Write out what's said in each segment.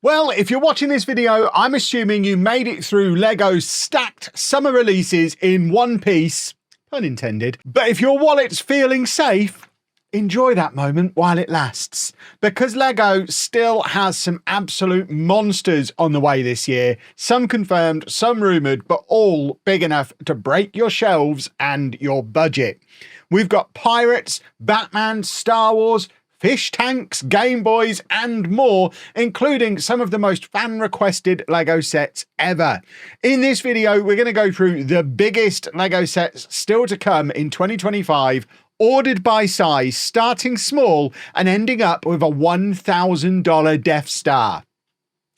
Well, if you're watching this video, I'm assuming you made it through LEGO's stacked summer releases in one piece, pun intended. But if your wallet's feeling safe, enjoy that moment while it lasts. Because LEGO still has some absolute monsters on the way this year. Some confirmed, some rumoured, but all big enough to break your shelves and your budget. We've got Pirates, Batman, Star Wars, fish tanks, Game Boys, and more, including some of the most fan-requested LEGO sets ever. In this video, we're going to go through the biggest LEGO sets still to come in 2025, ordered by size, starting small and ending up with a $1,000 Death Star.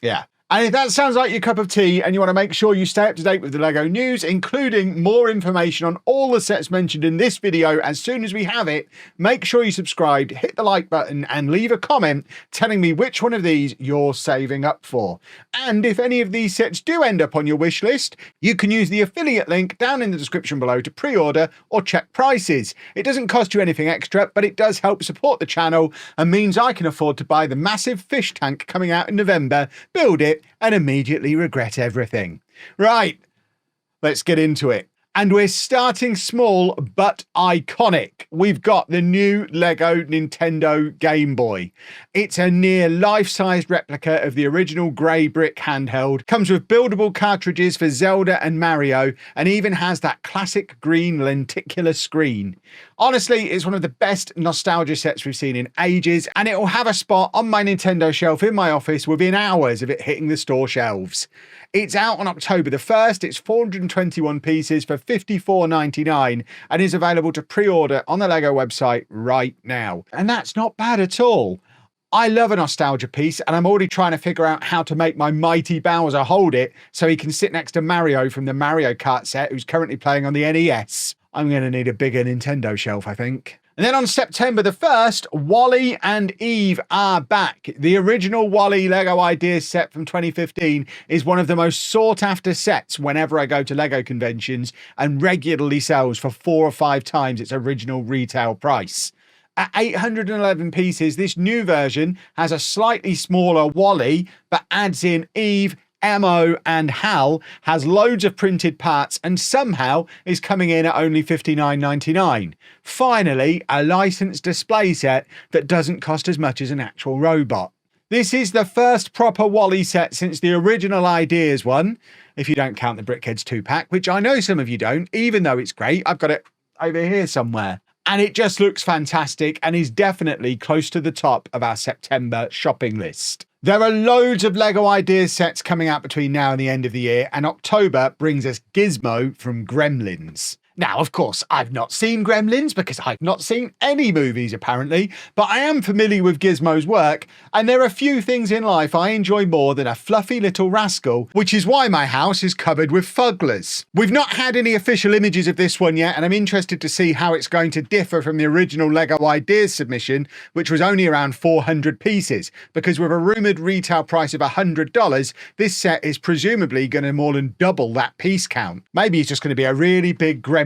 Yeah. And if that sounds like your cup of tea and you want to make sure you stay up to date with the LEGO news, including more information on all the sets mentioned in this video as soon as we have it, make sure you subscribe, hit the like button and leave a comment telling me which one of these you're saving up for. And if any of these sets do end up on your wish list, you can use the affiliate link down in the description below to pre-order or check prices. It doesn't cost you anything extra, but it does help support the channel and means I can afford to buy the massive fish tank coming out in November, build it, and immediately regret everything. Right, let's get into it. And we're starting small but iconic. We've got the new LEGO Nintendo Game Boy. It's a near life-sized replica of the original grey brick handheld, comes with buildable cartridges for Zelda and Mario, and even has that classic green lenticular screen. Honestly, it's one of the best nostalgia sets we've seen in ages, and it will have a spot on my Nintendo shelf in my office within hours of it hitting the store shelves. It's out on October the 1st, it's 421 pieces for $54.99 and is available to pre-order on the LEGO website right now. And that's not bad at all. I love a nostalgia piece and I'm already trying to figure out how to make my mighty Bowser hold it so he can sit next to Mario from the Mario Kart set who's currently playing on the NES. I'm going to need a bigger Nintendo shelf, I think. And then on September the 1st, Wally and Eve are back. The original Wally LEGO Ideas set from 2015 is one of the most sought after sets whenever I go to LEGO conventions and regularly sells for 4 or 5 times its original retail price. At 811 pieces, this new version has a slightly smaller Wally, but adds in Eve, Mo and Hal, has loads of printed parts and somehow is coming in at only $59.99. Finally, a licensed display set that doesn't cost as much as an actual robot. This is the first proper Wally set since the original Ideas one, if you don't count the Brickheadz 2-pack, which I know some of you don't, even though it's great. I've got it over here somewhere. And it just looks fantastic and is definitely close to the top of our September shopping list. There are loads of LEGO Ideas sets coming out between now and the end of the year, and October brings us Gizmo from Gremlins. Now, of course, I've not seen Gremlins because I've not seen any movies apparently, but I am familiar with Gizmo's work, and there are few things in life I enjoy more than a fluffy little rascal, which is why my house is covered with fugglers. We've not had any official images of this one yet, and I'm interested to see how it's going to differ from the original LEGO Ideas submission, which was only around 400 pieces, because with a rumoured retail price of $100, this set is presumably going to more than double that piece count. Maybe it's just going to be a really big Gremlin.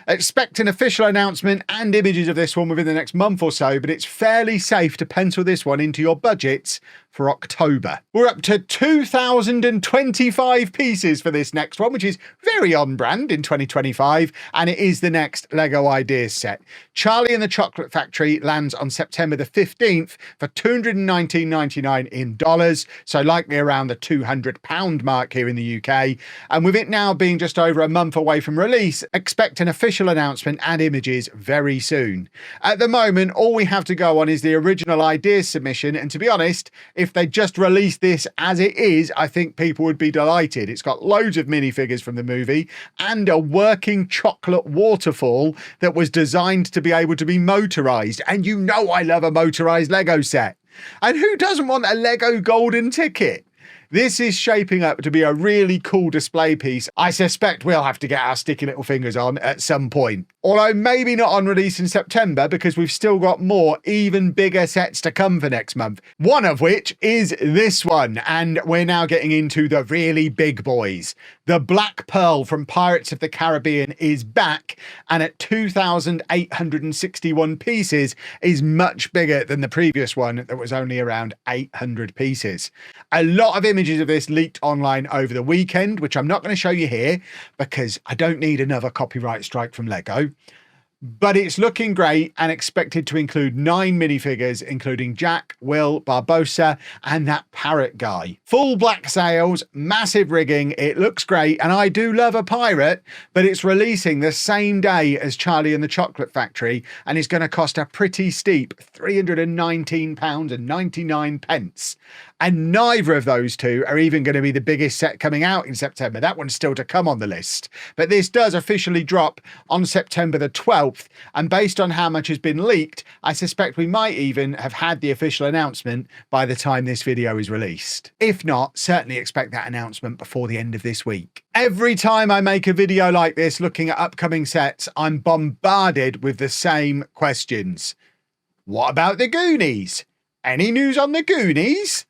Expect an official announcement and images of this one within the next month or so, but it's fairly safe to pencil this one into your budgets for October. We're up to 2,025 pieces for this next one, which is very on brand in 2025, and it is the next LEGO Ideas set. Charlie and the Chocolate Factory lands on September the 15th for $219.99 in dollars, so likely around the £200 mark here in the UK. And with it now being just over a month away from release, expect an official announcement and images very soon. At the moment, all we have to go on is the original Ideas submission, and to be honest, if they just released this as it is, I think people would be delighted. It's got loads of minifigures from the movie and a working chocolate waterfall that was designed to be able to be motorized. And you know I love a motorized LEGO set. And who doesn't want a LEGO golden ticket? This is shaping up to be a really cool display piece I suspect we'll have to get our sticky little fingers on at some point. Although maybe not on release in September, because we've still got more, even bigger sets to come for next month. One of which is this one, and we're now getting into the really big boys. The Black Pearl from Pirates of the Caribbean is back, and at 2,861 pieces is much bigger than the previous one that was only around 800 pieces. A lot of images of this leaked online over the weekend, which I'm not going to show you here because I don't need another copyright strike from Lego. But it's looking great and expected to include 9 minifigures, including Jack, Will, Barbossa, and that parrot guy. Full black sails, massive rigging, it looks great, and I do love a pirate, but it's releasing the same day as Charlie and the Chocolate Factory, and it's going to cost a pretty steep £319.99. And neither of those two are even going to be the biggest set coming out in September. That one's still to come on the list. But this does officially drop on September the 12th. And based on how much has been leaked, I suspect we might even have had the official announcement by the time this video is released. If not, certainly expect that announcement before the end of this week. Every time I make a video like this looking at upcoming sets, I'm bombarded with the same questions. What about the Goonies? Any news on the Goonies?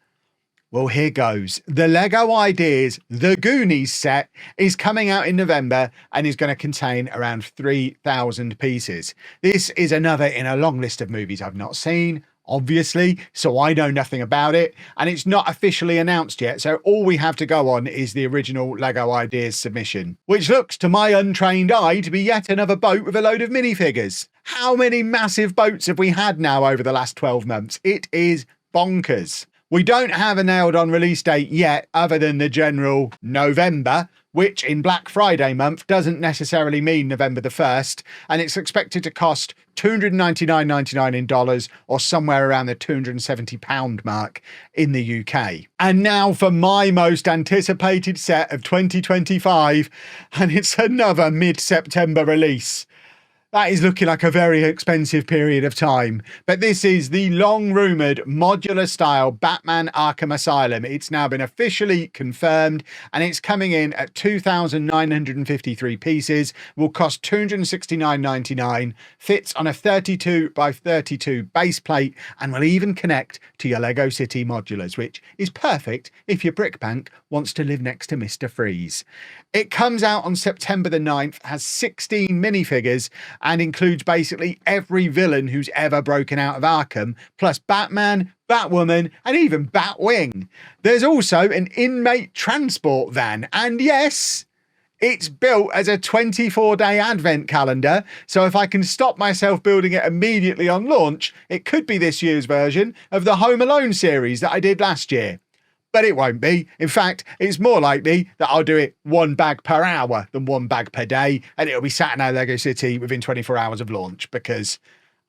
Well, here goes. The Lego Ideas The Goonies set is coming out in November and is going to contain around 3,000 pieces. This is another in a long list of movies I've not seen, obviously, so I know nothing about it, and it's not officially announced yet, so all we have to go on is the original Lego Ideas submission, which looks to my untrained eye to be yet another boat with a load of minifigures. How many massive boats have we had now over the last 12 months? It is bonkers. We don't have a nailed on release date yet other than the general November, which in Black Friday month doesn't necessarily mean November the 1st, and it's expected to cost $299.99 in dollars or somewhere around the £270 mark in the UK. And now for my most anticipated set of 2025, and it's another mid-September release. That is looking like a very expensive period of time. But this is the long-rumoured modular style Batman Arkham Asylum. It's now been officially confirmed and it's coming in at 2,953 pieces, will cost $269.99, fits on a 32 by 32 base plate and will even connect to your Lego City modulars, which is perfect if your brick bank wants to live next to Mr. Freeze. It comes out on September the 9th, has 16 minifigures, and includes basically every villain who's ever broken out of Arkham, plus Batman, Batwoman, and even Batwing. There's also an inmate transport van, and yes, it's built as a 24-day advent calendar, so if I can stop myself building it immediately on launch, it could be this year's version of the Home Alone series that I did last year. But it won't be. In fact, it's more likely that I'll do it 1 bag per hour than 1 bag per day, and it'll be sat in our Lego City within 24 hours of launch because,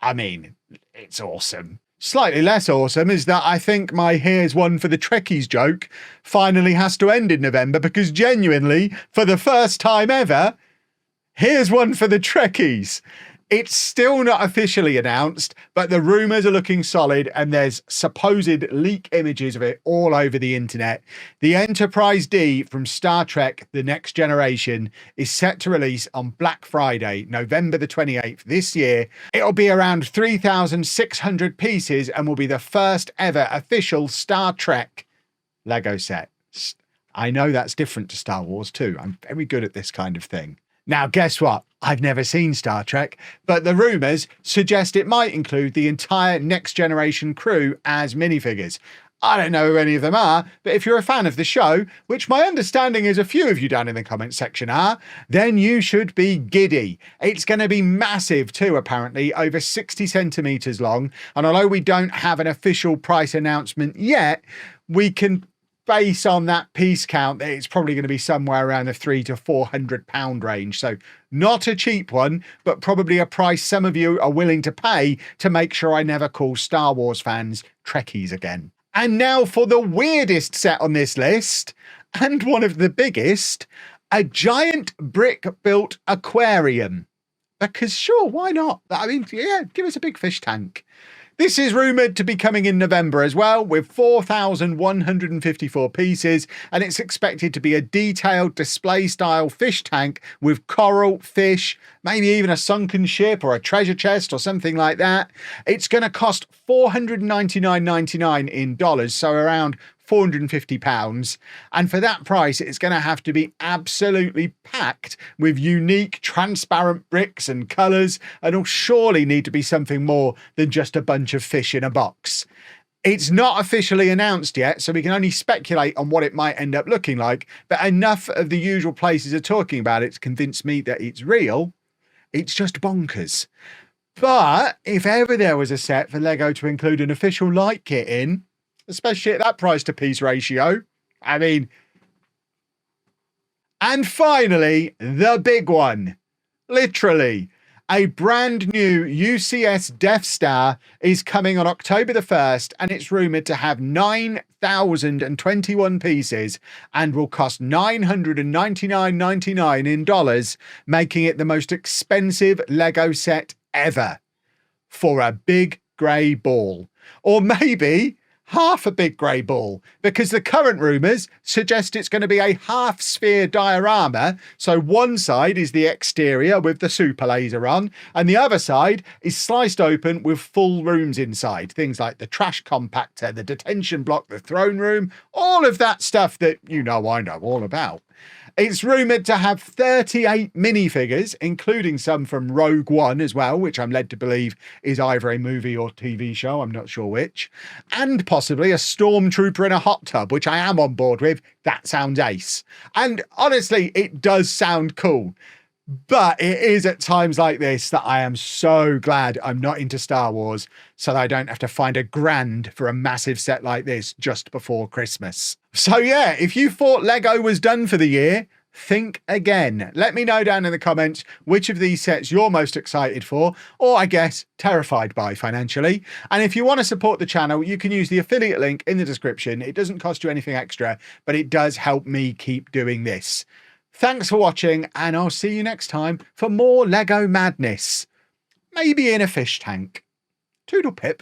I mean, it's awesome. Slightly less awesome is that I think my "here's one for the Trekkies" joke finally has to end in November because genuinely, for the first time ever, here's one for the Trekkies. It's still not officially announced, but the rumours are looking solid and there's supposed leak images of it all over the internet. The Enterprise D from Star Trek The Next Generation is set to release on Black Friday, November the 28th this year. It'll be around 3,600 pieces and will be the first ever official Star Trek Lego set. I know that's different to Star Wars too. I'm very good at this kind of thing. Now, guess what? I've never seen Star Trek, but the rumours suggest it might include the entire Next Generation crew as minifigures. I don't know who any of them are, but if you're a fan of the show, which my understanding is a few of you down in the comments section are, then you should be giddy. It's going to be massive too, apparently, over 60 centimetres long, and although we don't have an official price announcement yet, we can base on that piece count that it's probably going to be somewhere around the £300 to £400 range. So not a cheap one, but probably a price some of you are willing to pay to make sure I never call Star Wars fans Trekkies again. And now for the weirdest set on this list, and one of the biggest, a giant brick-built aquarium. Because sure, why not? I mean, yeah, give us a big fish tank. This is rumoured to be coming in November as well, with 4,154 pieces, and it's expected to be a detailed display-style fish tank with coral, fish, maybe even a sunken ship or a treasure chest or something like that. It's going to cost $499.99 in dollars, so around £450, and for that price it's going to have to be absolutely packed with unique transparent bricks and colours, and will surely need to be something more than just a bunch of fish in a box. It's not officially announced yet, so we can only speculate on what it might end up looking like, but enough of the usual places are talking about it to convince me that it's real. It's just bonkers. But if ever there was a set for Lego to include an official light kit in, especially at that price to piece ratio, I mean. And finally, the big one. Literally, a brand new UCS Death Star is coming on October the 1st, and it's rumoured to have 9,021 pieces and will cost $999.99 in dollars, making it the most expensive Lego set ever for a big grey ball. Or maybe half a big grey ball, because the current rumours suggest it's going to be a half sphere diorama. So one side is the exterior with the super laser on, and the other side is sliced open with full rooms inside. Things like the trash compactor, the detention block, the throne room, all of that stuff that I know all about. It's rumoured to have 38 minifigures, including some from Rogue One as well, which I'm led to believe is either a movie or TV show, I'm not sure which, and possibly a stormtrooper in a hot tub, which I am on board with. That sounds ace. And honestly, it does sound cool. But it is at times like this that I am so glad I'm not into Star Wars, so that I don't have to find a grand for a massive set like this just before Christmas. So yeah, if you thought Lego was done for the year, think again. Let me know down in the comments which of these sets you're most excited for, or I guess terrified by financially. And if you want to support the channel, you can use the affiliate link in the description. It doesn't cost you anything extra, but it does help me keep doing this. Thanks for watching, and I'll see you next time for more Lego madness. Maybe in a fish tank. Toodle pip.